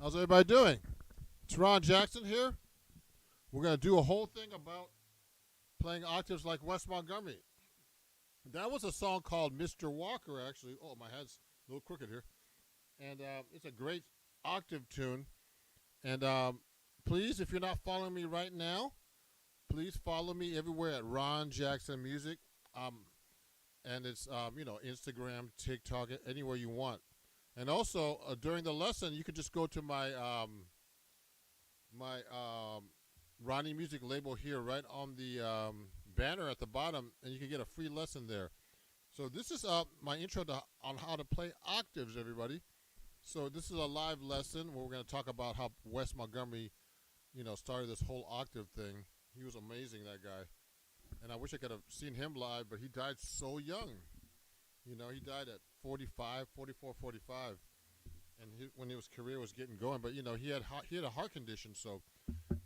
How's everybody doing? It's Ron Jackson here. We're going to do a whole thing about playing octaves like Wes Montgomery. That was a song called Mr. Walker, actually. Oh, my head's a little crooked here. And it's a great octave tune. And please, if you're not following me right now, please follow me everywhere at Ron Jackson Music. And it's, Instagram, TikTok, anywhere you want. And also, during the lesson, you could just go to my Ronnie Music label here, right on the banner at the bottom, and you can get a free lesson there. So this is my intro on how to play octaves, everybody. So this is a live lesson where we're going to talk about how Wes Montgomery, started this whole octave thing. He was amazing, that guy. And I wish I could have seen him live, but he died so young. He died at 44, 45, and when his career was getting going. But he had a heart condition, so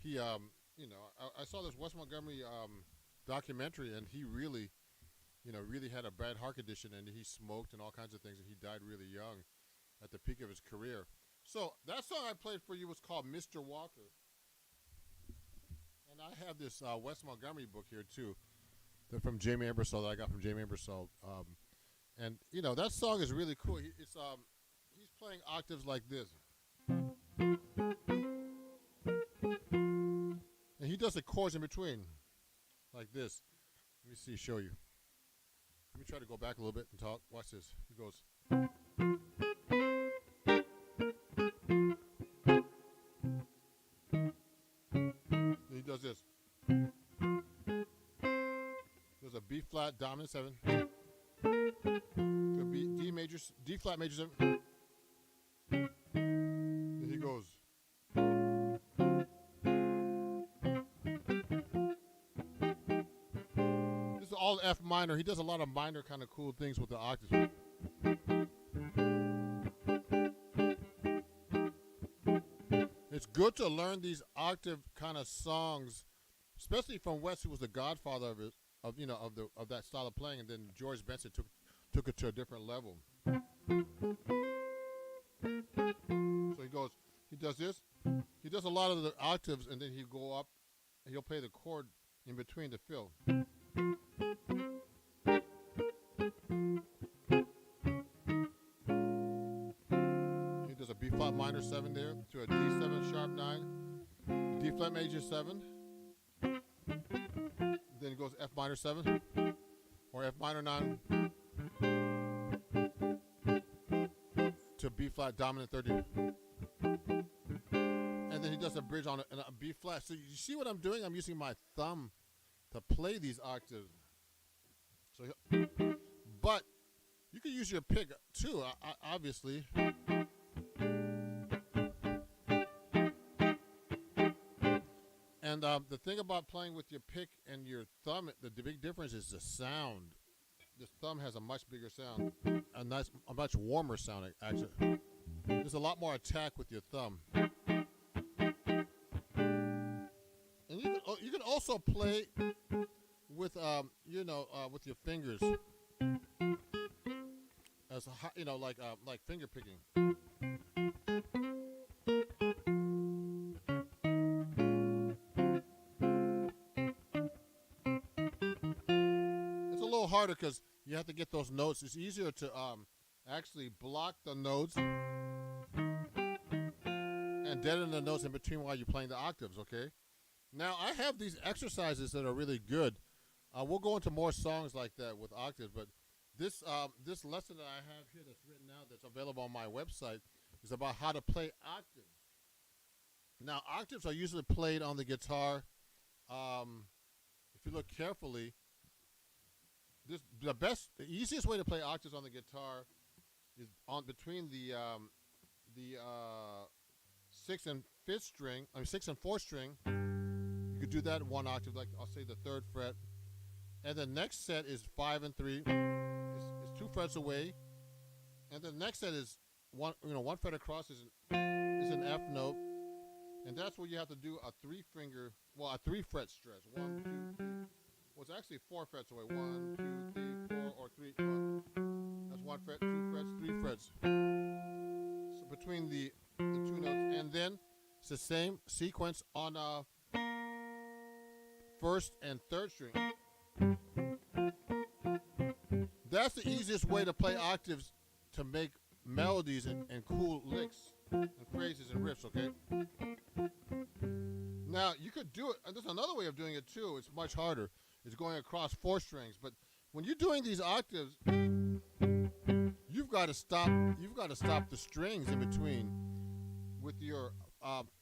he I saw this Wes Montgomery documentary, and he really had a bad heart condition, and he smoked and all kinds of things, and he died really young at the peak of his career. So that song I played for you was called Mr. Walker, and I have this Wes Montgomery book here too. They're from Jamie Ebersol that I got from Jamie Ebersol. And that song is really cool. He's playing octaves like this, and he does the chords in between, like this. Let me show you. Let me try to go back a little bit and talk. Watch this. He goes. And he does this. There's a B flat dominant 7. D flat major 7. Then he goes. all F minor. He does a lot of minor kind of cool things with the octaves. It's good to learn these octave kind of songs, especially from Wes, who was the godfather of it, of that style of playing, and then George Benson took it to a different level. So he does this. He does a lot of the octaves, and then he'll go up, and he'll play the chord in between to fill. He does a B flat minor 7 there to a D7 sharp 9, D flat major 7. Then he goes F minor 7 or F minor 9 to B flat dominant 30. And then he does a bridge on a B flat. So you see what I'm doing? I'm using my thumb to play these octaves. But you can use your pick too, obviously. And the thing about playing with your pick and your thumb, the big difference is the sound. The thumb has a much bigger sound, a much warmer sound, actually. There's a lot more attack with your thumb. And you can also play with with your fingers, as like finger picking. Harder because you have to get those notes. It's easier to actually block the notes and deaden the notes in between while you're playing the octaves, okay? Now, I have these exercises that are really good. We'll go into more songs like that with octaves, but this lesson that I have here that's written out, that's available on my website, is about how to play octaves. Now, octaves are usually played on the guitar. If you look carefully, the easiest way to play octaves on the guitar is between the 6th and 5th string. 6th and 4th string. You could do that in one octave, like I'll say the 3rd fret. And the next set is 5 and 3. It's 2 frets away. And the next set is one fret across is an F note, and that's where you have to do a 3 fret stretch. 1, 2, 3. Well, it's actually 4 frets away. 1, 2, 3, 4, or 3. That's 1 fret, 2 frets, 3 frets. So between the 2 notes, and then it's the same sequence on 1st and 3rd string. That's the easiest way to play octaves, to make melodies and cool licks and phrases and riffs. Okay. Now you could do it. And there's another way of doing it too. It's much harder. It's going across 4 strings. But when you're doing these octaves, you've got to stop the strings in between with your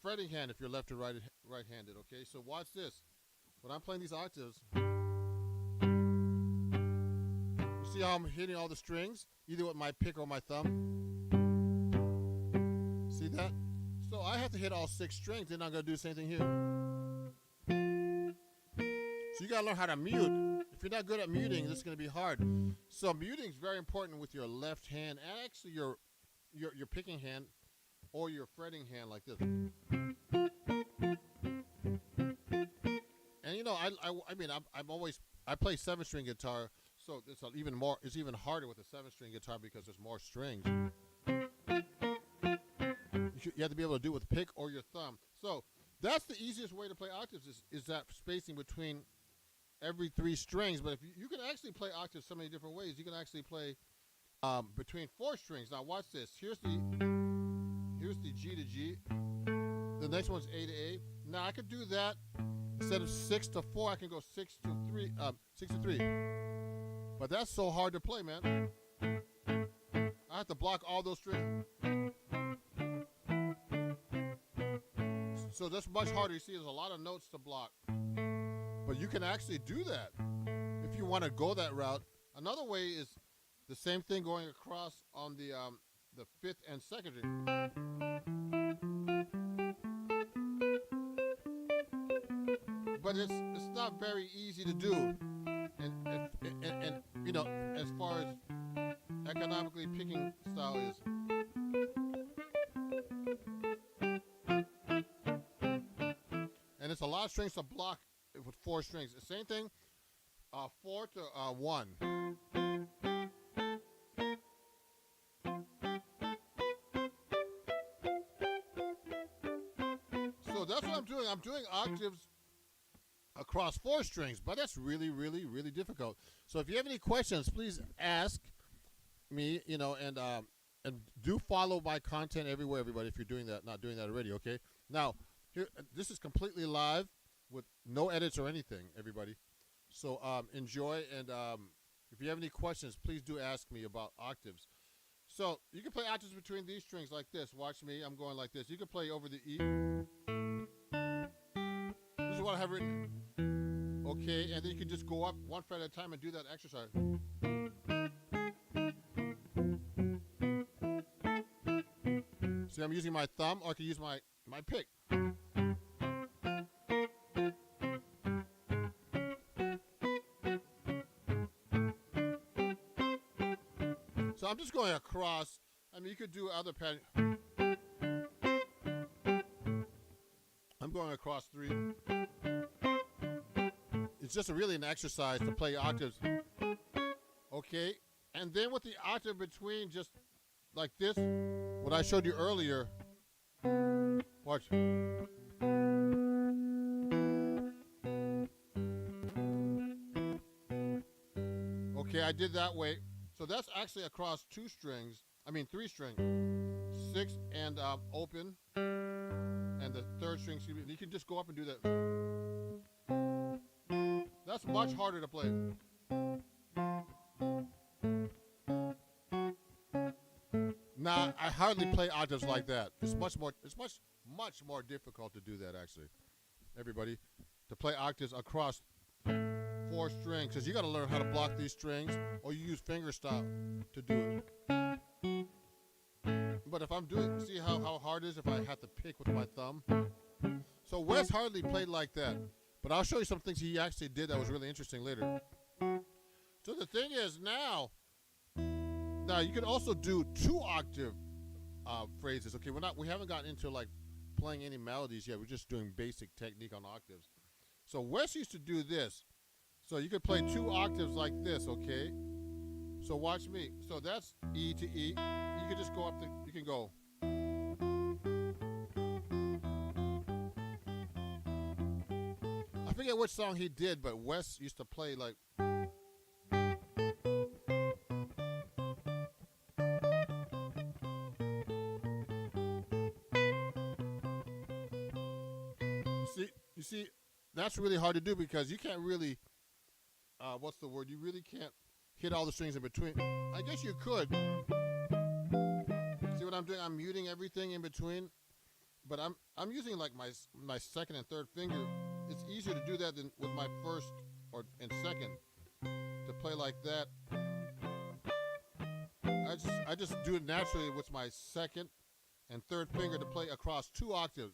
fretting hand if you're left or right-handed. Okay, so watch this. When I'm playing these octaves, you see how I'm hitting all the strings, either with my pick or my thumb. See that? So I have to hit all 6 strings. Then I'm going to do the same thing here. So you got to learn how to mute. If you're not good at muting, this is going to be hard. So muting is very important with your left hand, and actually your picking hand or your fretting hand, like this. And I play 7-string guitar, so it's even harder with a 7-string guitar because there's more strings. You have to be able to do it with pick or your thumb. So that's the easiest way to play octaves is that spacing between every 3 strings. But if you can actually play octaves so many different ways. You can actually play between 4 strings. Now watch this. Here's the G to G. The next one's A to A. Now I could do that instead of 6 to 4. I can go 6 to 3. 6 to 3. But that's so hard to play, man. I have to block all those strings. So that's much harder. You see, there's a lot of notes to block. But you can actually do that if you want to go that route. Another way is the same thing going across on the 5th and 2nd string. But it's not very easy to do. And and you know, as far as economically picking style is. And it's a lot of strings to block with 4 strings. The same thing, 4 to 1. So that's what I'm doing. I'm doing octaves across 4 strings, but that's really, really, really difficult. So if you have any questions, please ask me, you know, and do follow my content everywhere, everybody, if you're doing that, not doing that already, okay? Now, here, this is completely live with no edits or anything, everybody. So enjoy, and if you have any questions, please do ask me about octaves. So you can play octaves between these strings like this. Watch me. I'm going like this. You can play over the E. This is what I have written. Okay, and then you can just go up 1 fret at a time and do that exercise. See, I'm using my thumb, or I can use my pick. So I'm just going across. I mean, you could do other patterns. I'm going across 3. It's just really an exercise to play octaves. Okay, and then with the octave between, just like this, what I showed you earlier. Watch. Okay, I did that way. So that's actually across 2 strings. I mean 3 strings. 6 and open. And the 3rd string, you can just go up and do that. That's much harder to play. Nah, I hardly play octaves like that. It's much more difficult to do that, actually. Everybody, to play octaves across 4 strings, because you got to learn how to block these strings, or you use finger stop to do it. But if I'm doing, see how hard it is if I have to pick with my thumb? So Wes hardly played like that, but I'll show you some things he actually did that was really interesting later. So the thing is, now you can also do 2 octave phrases. Okay, we haven't gotten into like playing any melodies yet. We're just doing basic technique on octaves. So Wes used to do this. So you could play 2 octaves like this, okay? So watch me. So that's E to E. You can just go up you can go. I forget which song he did, but Wes used to play like. You see, that's really hard to do because you can't really, what's the word? You really can't hit all the strings in between. I guess you could. See what I'm doing? I'm muting everything in between, but I'm using like my 2nd and 3rd finger. It's easier to do that than with my 1st and 2nd to play like that. I just do it naturally with my 2nd and 3rd finger to play across 2 octaves.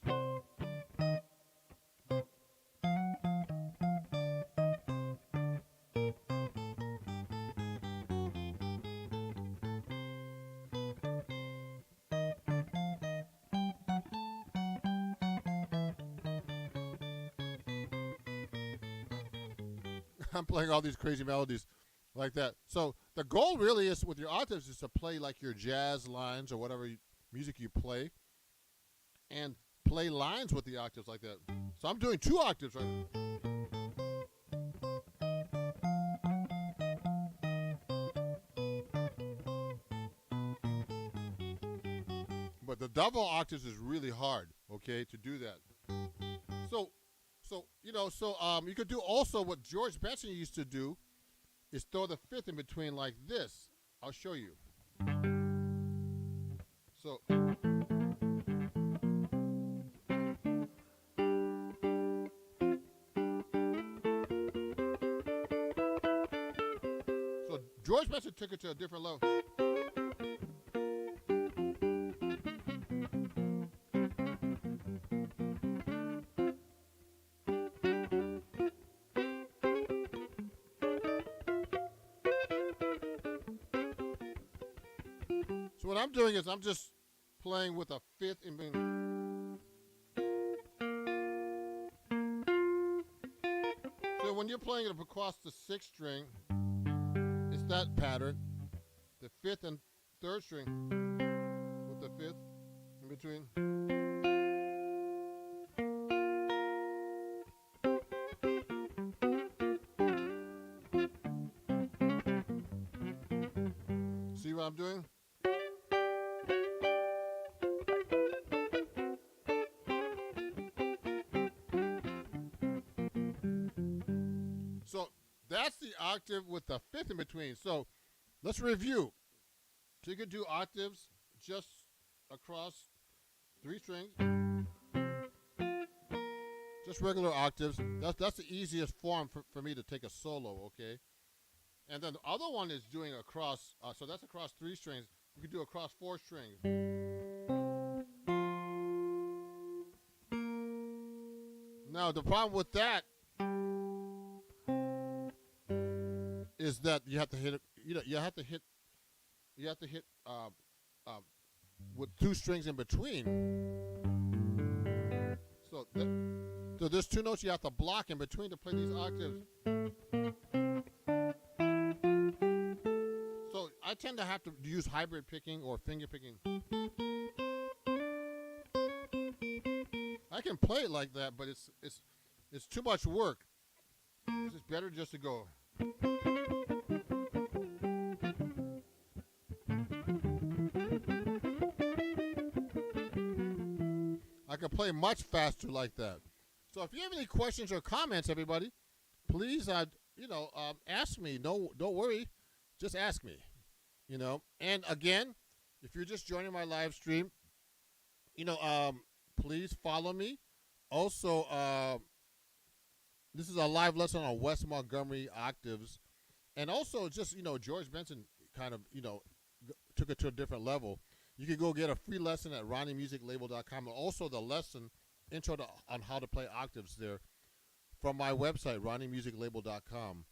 I'm playing all these crazy melodies like that. So the goal really is with your octaves is to play like your jazz lines or whatever music you play, and play lines with the octaves like that. So I'm doing 2 octaves right now. But the double octaves is really hard, okay, to do that. So you could do also what George Benson used to do is throw the 5th in between like this. I'll show you. So George Benson took it to a different level. what I'm doing is I'm just playing with a fifth in between. So when you're playing it across the sixth string, it's that pattern. The fifth and third string with the fifth in between. See what I'm doing? So that's the octave with the fifth in between. So let's review. So you could do octaves just across three strings. Just regular octaves. That's the easiest form for me to take a solo, okay? And then the other one is doing across, so that's across three strings. You could do across four strings. Now the problem with that is that you have to hit, you have to hit with two strings in between. So there's two notes you have to block in between to play these octaves. So I tend to have to use hybrid picking or finger picking. I can play it like that, but it's too much work. It's just better just to go. I can play much faster like that. So if you have any questions or comments, everybody, please, ask me. No, don't worry. Just ask me, And again, if you're just joining my live stream, please follow me. Also, this is a live lesson on Wes Montgomery Octaves. And also just, George Benson kind of, took it to a different level. You can go get a free lesson at ronniemusiclabel.com. And also the lesson, intro on how to play octaves there from my website, ronniemusiclabel.com.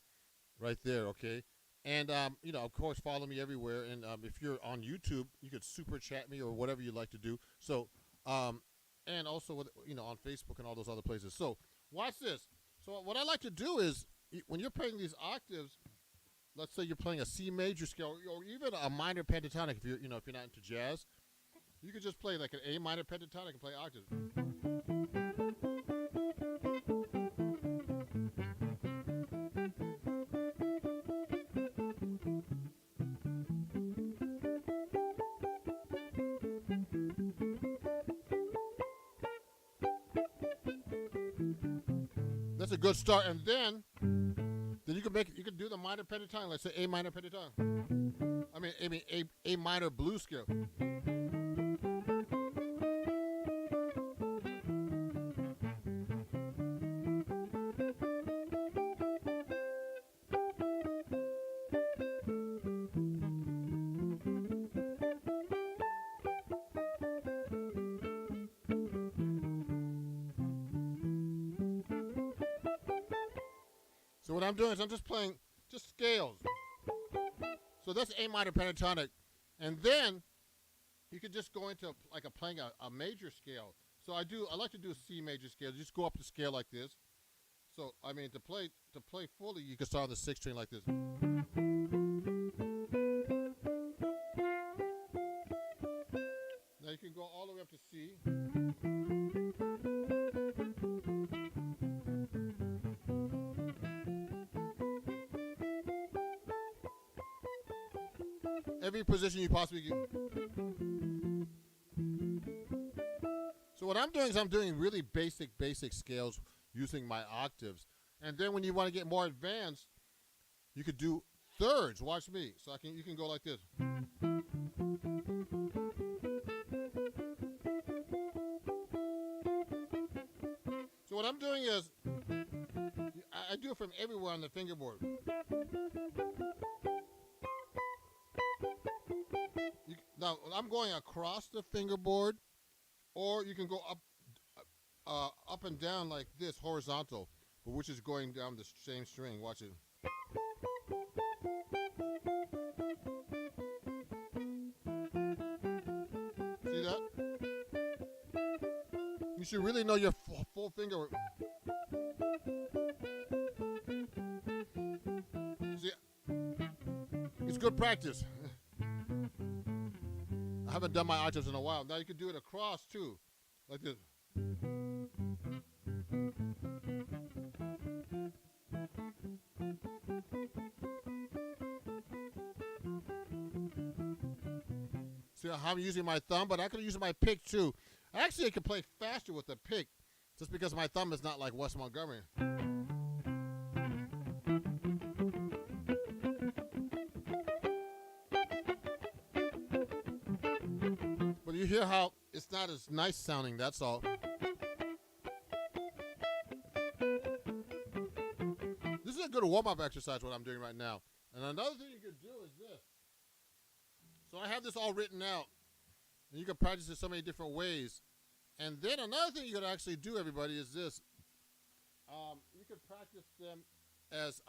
Right there, okay? And, of course, follow me everywhere. And if you're on YouTube, you could super chat me or whatever you like to do. So, and also, with, on Facebook and all those other places. So, watch this. So, what I like to do is, when you're playing these octaves, let's say you're playing a C major scale or even a minor pentatonic if you're, if you're not into jazz, you could just play like an A minor pentatonic and play octaves. That's a good start, and then you can do the minor pentatonic, let's say A minor pentatonic. A minor blues scale. So what I'm doing is I'm just playing just scales. So that's A minor pentatonic. And then you could just go into like playing a major scale. So I like to do a C major scale. Just go up the scale like this. So to play fully, you can start on the sixth string like this. Now you can go all the way up to C. Every position you possibly can. So what I'm doing is I'm doing really basic scales using my octaves. And then when you want to get more advanced, you could do thirds. Watch me. So you can go like this. So what I'm doing is I do it from everywhere on the fingerboard. Now, I'm going across the fingerboard, or you can go up and down like this, horizontal, which is going down the same string. Watch it. You should really know your full finger. See, it's good practice. I haven't done my octaves in a while. Now you can do it across too, like this. See how I'm using my thumb, but I could use my pick too. Actually, I can play faster with the pick, just because my thumb is not like Wes Montgomery. But you hear how it's not as nice sounding, that's all. This is a good warm-up exercise, what I'm doing right now. And another thing you could do is this. So I have this all written out. And you can practice it so many different ways. And then another thing you could actually do, everybody, is this. You could practice them as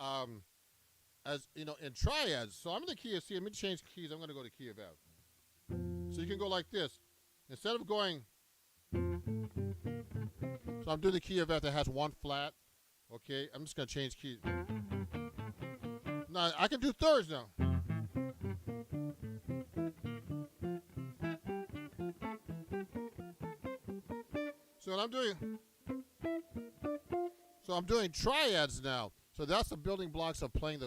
you know, in triads. So I'm in the key of C. Let me change keys. I'm going to go to key of F. So you can go like this. Instead of going, so I'm doing the key of F that has one flat. Okay, I'm just going to change keys. Now, I can do thirds now. So I'm doing triads now. So that's the building blocks of playing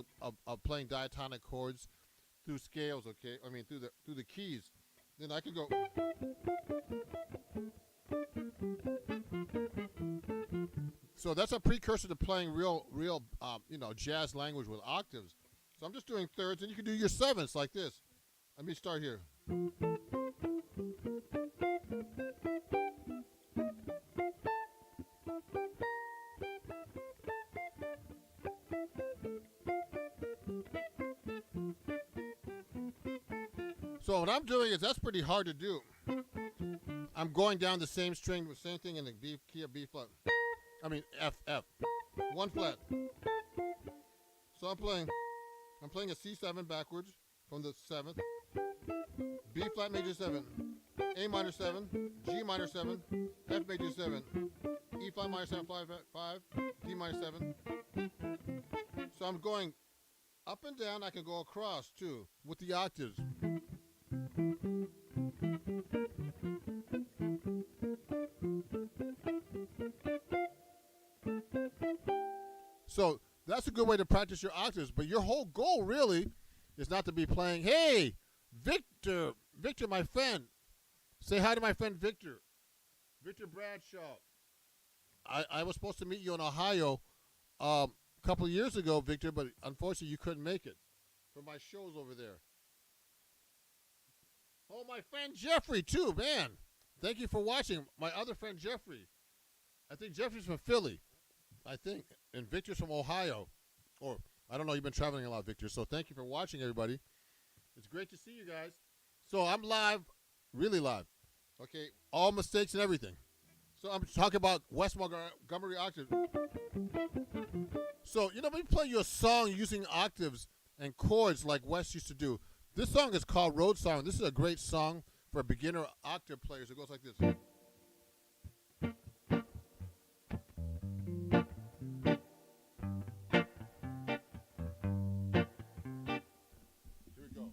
playing diatonic chords through scales. Okay, I mean through the keys. Then I can go. So that's a precursor to playing real you know, jazz language with octaves. So I'm just doing thirds, and you can do your sevenths like this. Let me start here. So what I'm doing is, that's pretty hard to do. I'm going down the same string, the same thing in the B, key of B flat. I mean F. One flat. So I'm playing a C7 backwards from the 7th. B flat major 7. A minor 7. G minor 7. F major 7. E flat minor 7, 5. D minor 7. So I'm going up and down. I can go across too with the octaves. So that's a good way to practice your octaves, but your whole goal really is not to be playing, hey, Victor, my friend. Say hi to my friend Victor Bradshaw. I was supposed to meet you in Ohio a couple of years ago, Victor, but unfortunately you couldn't make it for my shows over there. Oh, my friend Jeffrey, too, man. Thank you for watching. My other friend Jeffrey. I think Jeffrey's from Philly, I think. And Victor's from Ohio. Or, I don't know, you've been traveling a lot, Victor. So thank you for watching, everybody. It's great to see you guys. So I'm live, really live. Okay, all mistakes and everything. So I'm talking about Wes Montgomery Octaves. So, you know, we play you a song using octaves and chords like Wes used to do. This song is called Road Song. This is a great song for beginner octave players. It goes like this. Here we go.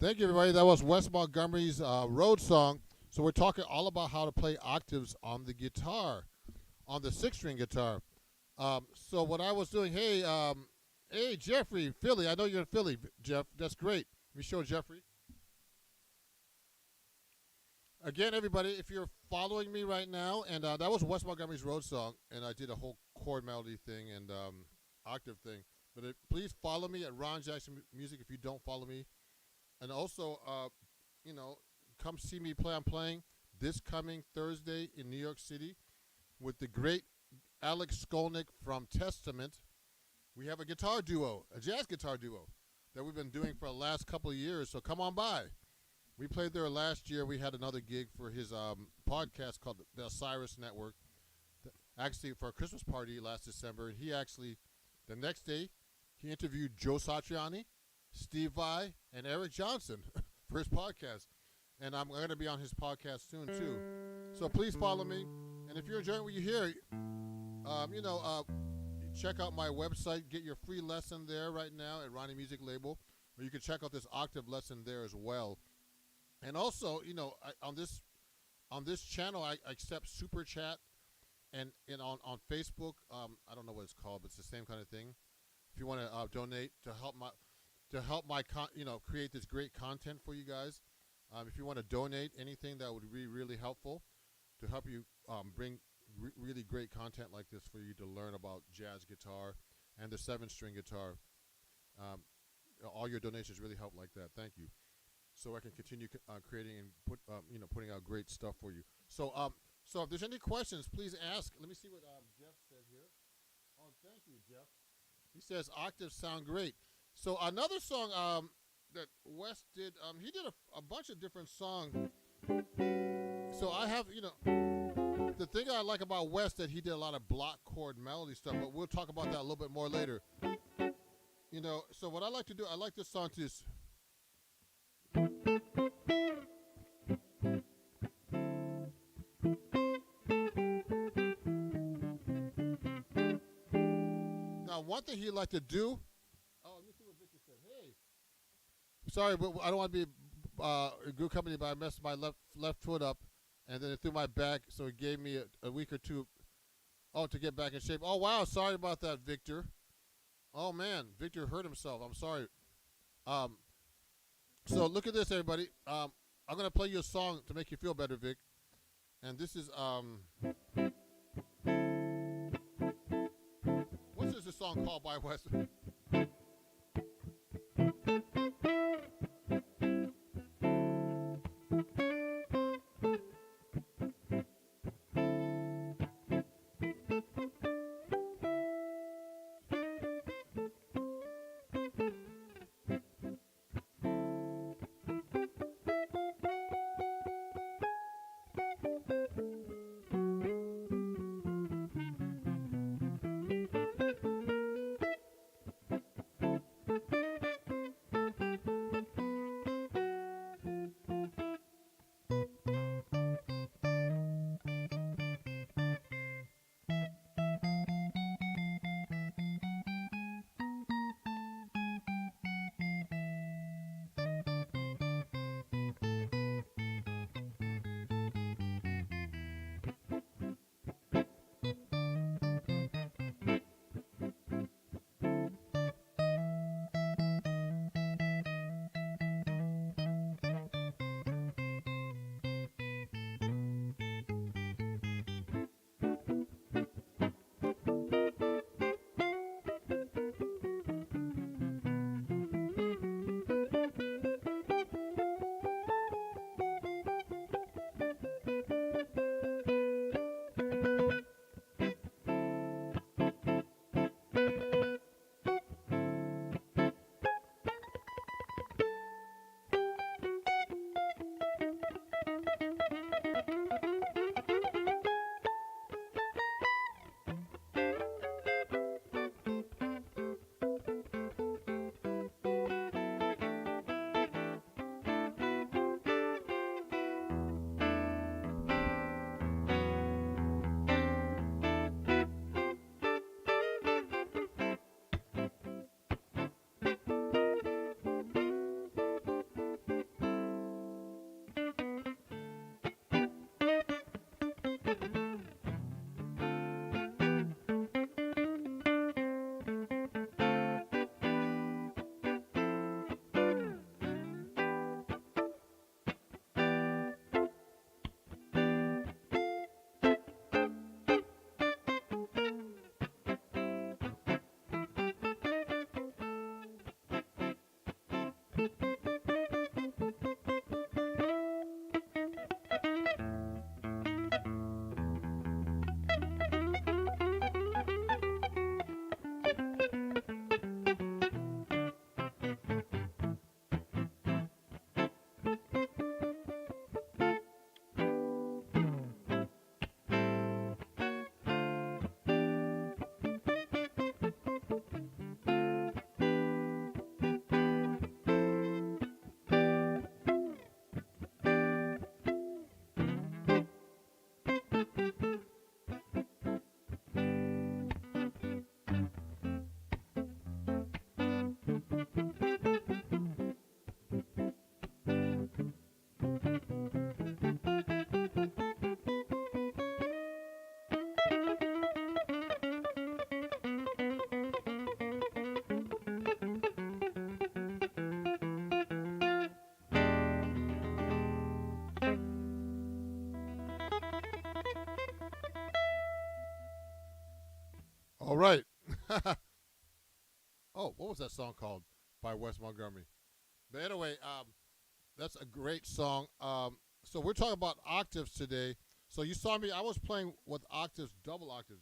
Thank you, everybody. That was Wes Montgomery's Road Song. So we're talking all about how to play octaves on the guitar, on the six-string guitar. So what I was doing, hey, Jeffrey, Philly. I know you're in Philly, Jeff. That's great. Let me show Jeffrey. Again, everybody, if you're following me right now, and that was Wes Montgomery's Road Song, and I did a whole chord melody thing and octave thing. But please follow me at Ron Jackson Music if you don't follow me. And also, come see me play. I'm playing this coming Thursday in New York City with the great Alex Skolnick from Testament. We have a guitar duo, a jazz guitar duo, that we've been doing for the last couple of years. So come on by. We played there last year. We had another gig for his podcast called the Osiris Network, actually for a Christmas party last December. And he actually, the next day, he interviewed Joe Satriani, Steve Vai, and Eric Johnson for his podcast. And I'm going to be on his podcast soon, too. So please follow me. And if you're enjoying what you hear, check out my website. Get your free lesson there right now at Ronnie Music Label. Or you can check out this octave lesson there as well. And also, on this channel, I accept Super Chat. And on Facebook, I don't know what it's called, but it's the same kind of thing. If you want to donate to help my create this great content for you guys. If you want to donate anything, that would be really helpful to help you bring really great content like this for you to learn about jazz guitar and the 7-string guitar. All your donations really help like that. Thank you. So I can continue creating and putting out great stuff for you. So if there's any questions, please ask. Let me see what Jeff said here. Oh, thank you, Jeff. He says octaves sound great. So another song that Wes did, he did a bunch of different songs. So I have, the thing I like about Wes that he did a lot of block chord melody stuff, but we'll talk about that a little bit more later. So what I like to do, I like this song to just, now one thing he liked to do, let me see what Victor said. Hey, sorry, but I don't want to be good company, but I messed my left foot up, and then it threw my back, so it gave me a week or two, to get back in shape. Oh, wow, sorry about that, Victor. Oh, man, Victor hurt himself. I'm sorry. So look at this, everybody. I'm going to play you a song to make you feel better, Vic. And this is, what's this song called by Wes? All right. Oh, what was that song called by Wes Montgomery? But anyway, that's a great song. So we're talking about octaves today. So you saw me, I was playing with octaves, double octaves.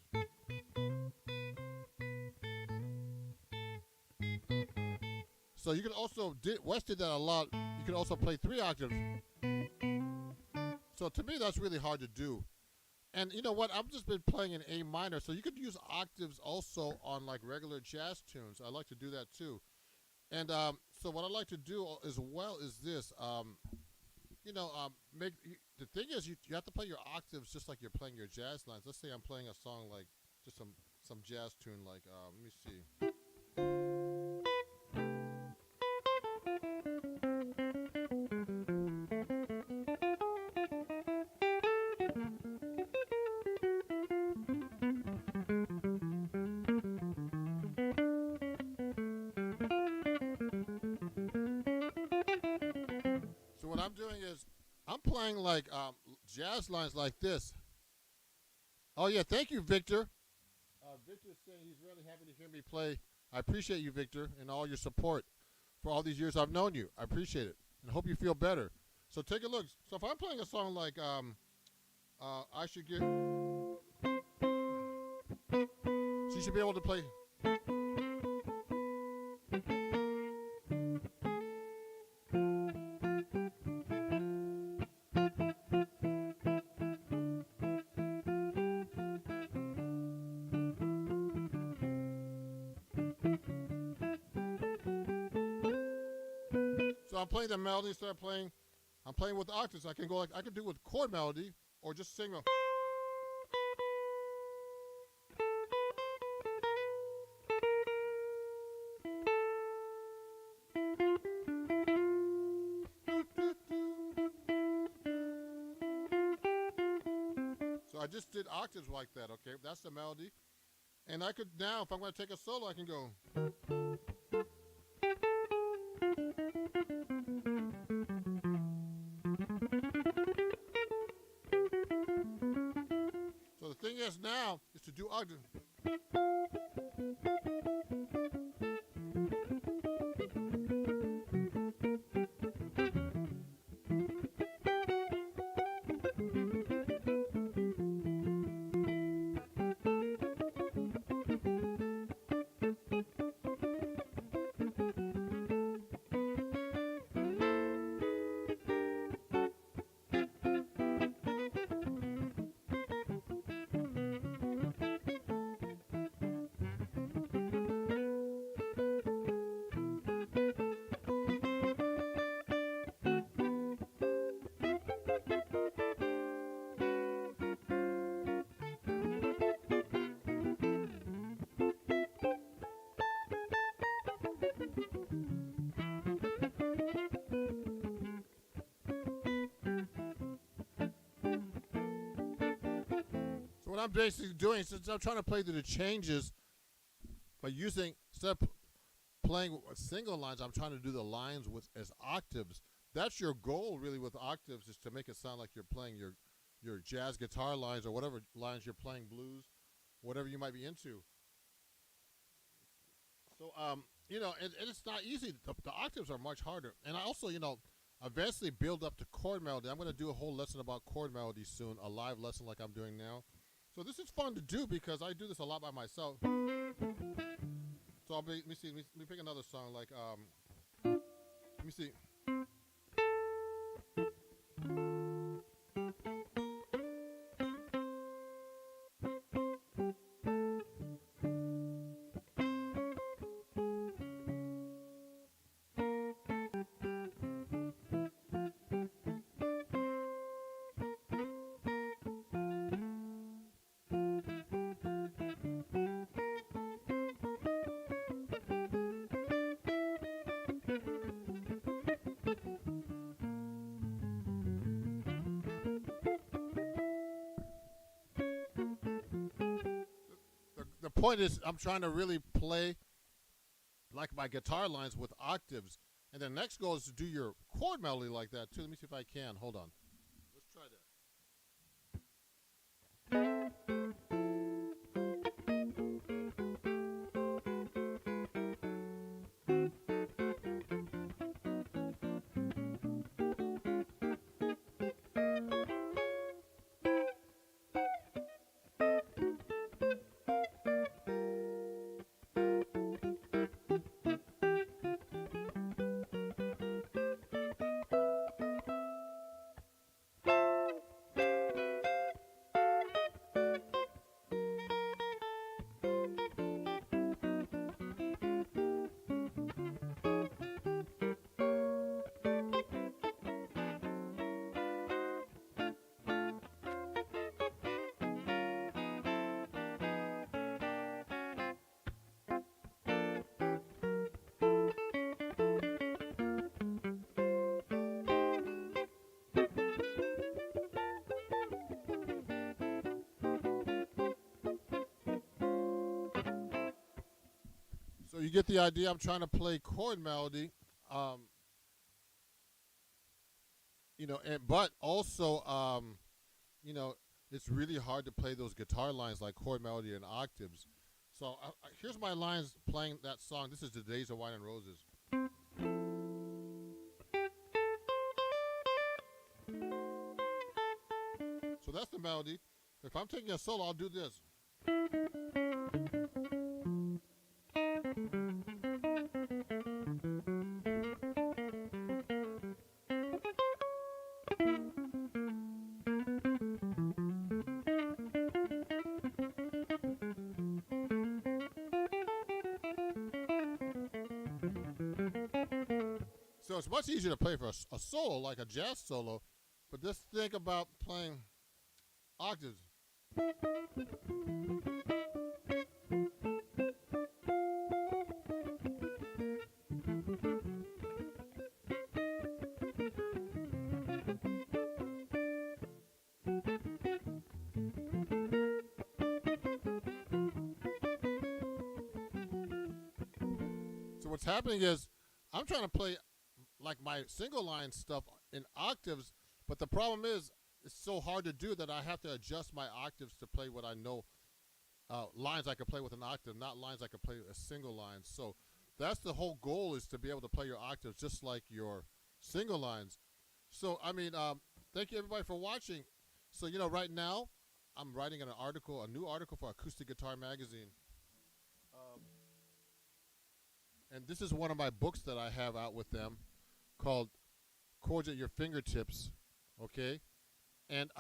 So you can also, Wes did that a lot. You can also play 3 octaves. So to me, that's really hard to do. And you know what? I've just been playing in A minor, so you could use octaves also on like regular jazz tunes. I like to do that too. And so what I like to do as well is this. The thing is you have to play your octaves just like you're playing your jazz lines. Let's say I'm playing a song like just some jazz tune like let me see. So what I'm doing is I'm playing like jazz lines like this. Oh yeah, thank you, Victor. Victor's saying he's really happy to hear me play. I appreciate you, Victor, and all your support for all these years I've known you. I appreciate it, and hope you feel better. So take a look. So if I'm playing a song like I should get, so you should be able to play. So I'm playing the melody, I'm playing with octaves. I can go like I can do it with chord melody or just sing a. So I just did octaves like that, okay? That's the melody. And I could now, if I'm going to take a solo, I can go. So the thing is now is to do octaves. So what I'm basically doing, since I'm trying to play through the changes by using, instead of playing with single lines, I'm trying to do the lines with as octaves. That's your goal really with octaves, is to make it sound like you're playing your jazz guitar lines or whatever lines you're playing, blues, whatever you might be into. So and it's not easy. The octaves are much harder, and I also, eventually build up to chord melody. I'm going to do a whole lesson about chord melody soon, a live lesson like I'm doing now. So this is fun to do because I do this a lot by myself. So let me see. Let me pick another song like let me see. The point is, I'm trying to really play like my guitar lines with octaves. And the next goal is to do your chord melody like that too. Let me see if I can. Hold on. Let's try that. So you get the idea. I'm trying to play chord melody, um, but also, it's really hard to play those guitar lines like chord melody and octaves. So here's my lines playing that song. This is The Days of Wine and Roses. So that's the melody. If I'm taking a solo, I'll do this. So it's much easier to play for a solo, like a jazz solo, but just think about playing octaves. So what's happening is I'm trying to play like my single line stuff in octaves, but the problem is it's so hard to do that I have to adjust my octaves to play what I know, lines I can play with an octave, not lines I can play a single line. So that's the whole goal, is to be able to play your octaves just like your single lines. So thank you everybody for watching. So right now I'm writing a new article for Acoustic Guitar Magazine. And this is one of my books that I have out with them, called Chords at Your Fingertips, okay? And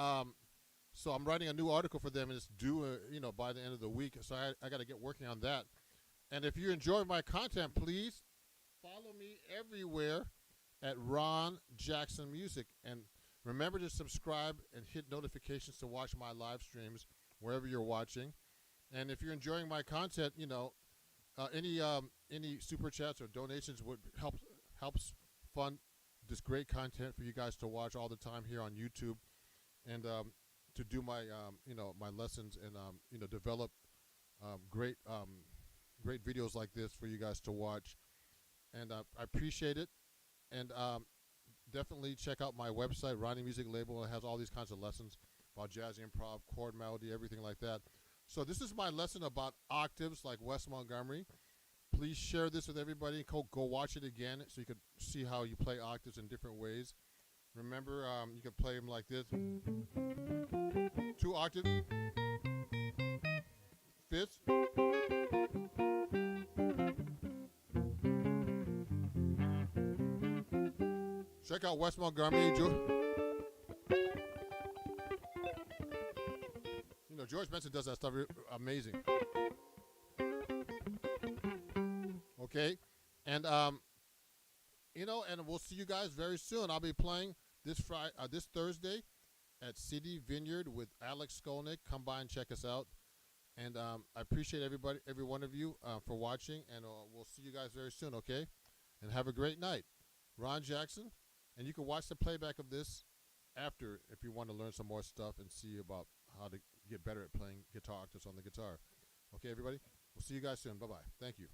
so I'm writing a new article for them, and it's due, by the end of the week. So I got to get working on that. And if you enjoy my content, please follow me everywhere at Ron Jackson Music. And remember to subscribe and hit notifications to watch my live streams wherever you're watching. And if you're enjoying my content, any super chats or donations would helps fund this great content for you guys to watch all the time here on YouTube, and to do my my lessons, and develop great videos like this for you guys to watch. And I appreciate it. And definitely check out my website, Ronnie Music Label. It has all these kinds of lessons about jazz improv, chord melody, everything like that. So this is my lesson about octaves, like Wes Montgomery. Please share this with everybody. Go watch it again so you can see how you play octaves in different ways. Remember, you can play them like this. 2 octaves, fifths. Check out Wes Montgomery. George Benson does that stuff amazing. Okay, and and we'll see you guys very soon. I'll be playing this Thursday at City Vineyard with Alex Skolnick. Come by and check us out. And I appreciate every one of you for watching, and we'll see you guys very soon. Okay, and have a great night. Ron Jackson, and you can watch the playback of this after if you want to learn some more stuff and see about how to get better at playing guitar octaves on the guitar. Okay, everybody? We'll see you guys soon. Bye-bye. Thank you.